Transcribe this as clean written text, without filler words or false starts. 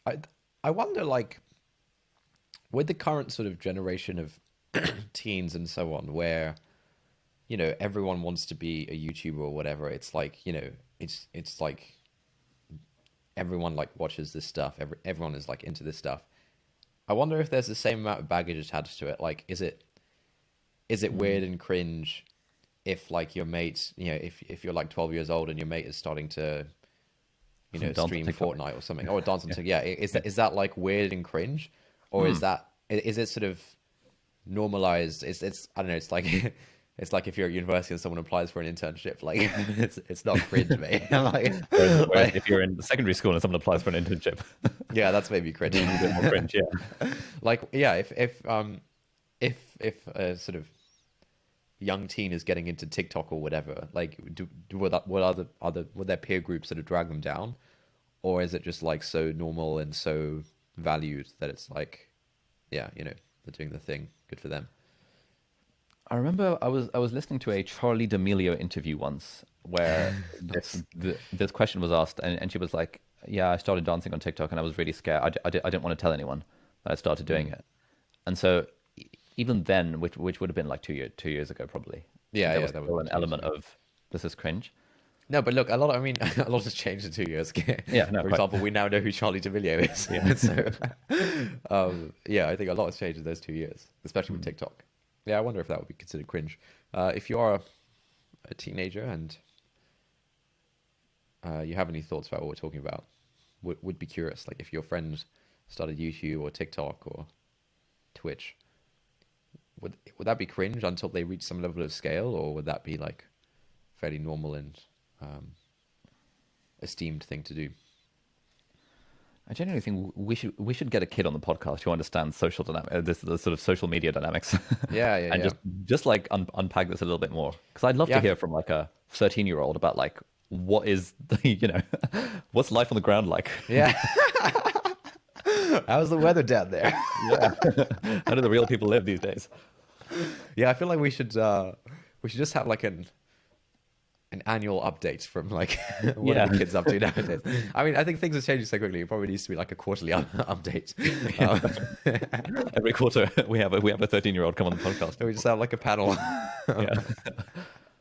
I I wonder, like, with the current sort of generation of teens and so on, where everyone wants to be a YouTuber or whatever. It's like it's like everyone like watches this stuff. Everyone is like into this stuff. I wonder if there's the same amount of baggage attached to it. Like, is it Mm. weird and cringe if like your mates, if you're like 12 years old and your mate is starting to Dance on stream TikTok. Fortnite or something, or dance on Yeah. TikTok. Yeah, is that like weird and cringe, or Hmm. is it sort of normalized? It's I don't know. It's like it's like if you're at university and someone applies for an internship, like it's not cringe, mate. Whereas Like, if you're in secondary school and someone applies for an internship, yeah, that's maybe it'd cringe. be a little bit more cringe. Yeah. Like, yeah, if a sort of young teen is getting into TikTok or whatever, like, what other would their peer groups sort of drag them down, or is it just like so normal and so valued that it's like, yeah, they're doing the thing, good for them. I remember I was listening to a Charlie D'Amelio interview once where Nice. this question was asked, and she was like, "Yeah, I started dancing on TikTok, and I was really scared. I didn't want to tell anyone that I started doing Mm. it." And so even then, which would have been like 2 years ago probably, Yeah, there yeah, was that would have still been an 2 years element ago. of this is cringe. No, but look, I mean, a lot has changed in 2 years. Yeah, no, For quite. example, we now know who Charlie D'Amelio Yeah. is. So, yeah, I think a lot has changed in those 2 years, especially with Hmm. TikTok. Yeah, I wonder if that would be considered cringe. If you are a teenager and you have any thoughts about what we're talking about, would be curious. Like, if your friends started YouTube or TikTok or Twitch, would that be cringe until they reach some level of scale, or would that be like fairly normal and um, esteemed thing to do? I genuinely think we should get a kid on the podcast who understands social dynamic, this the sort of social media dynamics, Yeah, yeah, and yeah, just like unpack this a little bit more. Because I'd love to yeah. hear from like a 13-year-old about like what is the, what's life on the ground like? Yeah. How's the weather down there? Yeah, how do the real people live these days? Yeah, I feel like we should just have like an annual update from like what are Yeah, the kids up to nowadays. I mean, I think things are changing so quickly. It probably needs to be like a quarterly update. every quarter we have a 13-year-old come on the podcast. We just have like a panel. Yeah.